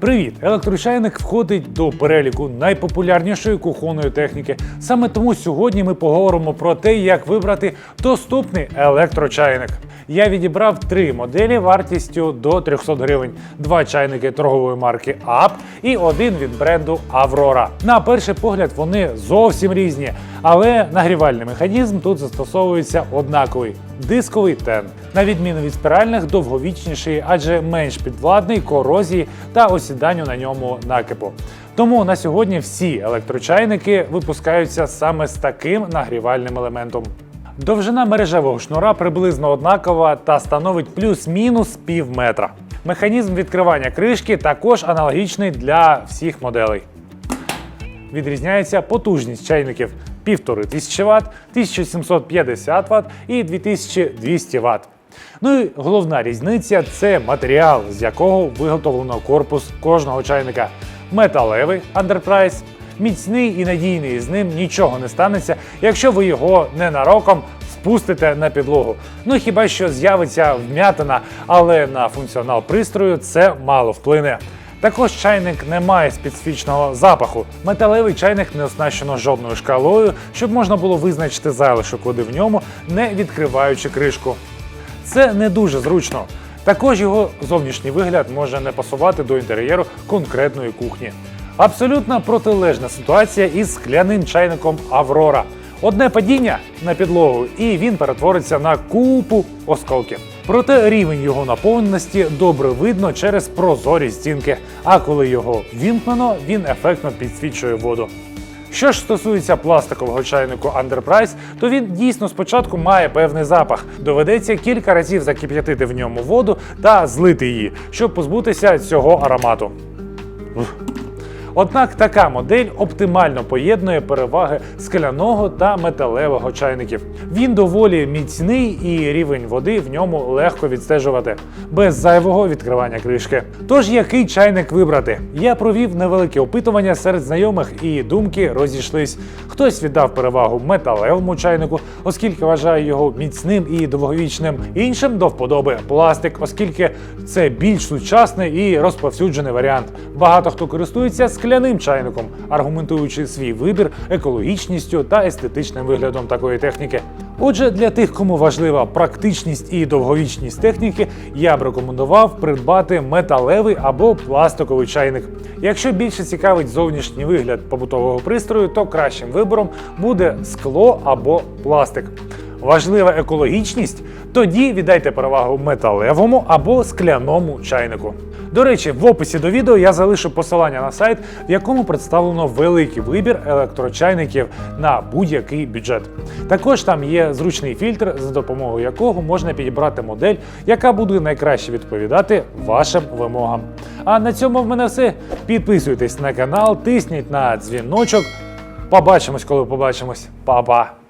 Привіт! Електрочайник входить до переліку найпопулярнішої кухонної техніки. Саме тому сьогодні ми поговоримо про те, як вибрати доступний електрочайник. Я відібрав 3 моделі вартістю до 300 гривень, 2 чайники торгової марки AP і 1 від бренду Avrora. На перший погляд вони зовсім різні, але нагрівальний механізм тут застосовується однаковий – дисковий тен. На відміну від спіральних, довговічніший, адже менш підвладний корозії та осіданню на ньому накипу. Тому на сьогодні всі електрочайники випускаються саме з таким нагрівальним елементом. Довжина мережевого шнура приблизно однакова та становить плюс-мінус пів метра. Механізм відкривання кришки також аналогічний для всіх моделей. Відрізняється потужність чайників 1500 Вт, 1750 Вт і 2200 Вт. Ну і головна різниця – це матеріал, з якого виготовлено корпус кожного чайника. Металевий Enterprise, міцний і надійний, з ним нічого не станеться, якщо ви його ненароком спустите на підлогу. Ну хіба що з'явиться вм'ятина, але на функціонал пристрою це мало вплине. Також чайник не має специфічного запаху. Металевий чайник не оснащено жодною шкалою, щоб можна було визначити залишок води в ньому, не відкриваючи кришку. Це не дуже зручно. Також його зовнішній вигляд може не пасувати до інтер'єру конкретної кухні. Абсолютно протилежна ситуація із скляним чайником Avrora. Одне падіння на підлогу і він перетвориться на купу осколків. Проте рівень його наповненості добре видно через прозорі стінки, а коли його вімкнено, він ефектно підсвічує воду. Що ж стосується пластикового чайнику Enterprise, то він дійсно спочатку має певний запах. Доведеться кілька разів закип'ятити в ньому воду та злити її, щоб позбутися цього аромату. Однак така модель оптимально поєднує переваги скляного та металевого чайників. Він доволі міцний і рівень води в ньому легко відстежувати, без зайвого відкривання кришки. Тож який чайник вибрати? Я провів невелике опитування серед знайомих і думки розійшлись. Хтось віддав перевагу металевому чайнику, оскільки вважає його міцним і довговічним. Іншим до вподоби пластик, оскільки це більш сучасний і розповсюджений варіант. Багато хто користується скляним чайником, аргументуючи свій вибір екологічністю та естетичним виглядом такої техніки. Отже, для тих, кому важлива практичність і довговічність техніки, я б рекомендував придбати металевий або пластиковий чайник. Якщо більше цікавить зовнішній вигляд побутового пристрою, то кращим вибором буде скло або пластик. Важлива екологічність? Тоді віддайте перевагу металевому або скляному чайнику. До речі, в описі до відео я залишу посилання на сайт, в якому представлено великий вибір електрочайників на будь-який бюджет. Також там є зручний фільтр, за допомогою якого можна підібрати модель, яка буде найкраще відповідати вашим вимогам. А на цьому в мене все. Підписуйтесь на канал, тисніть на дзвіночок. Побачимось, коли побачимось. Па-па!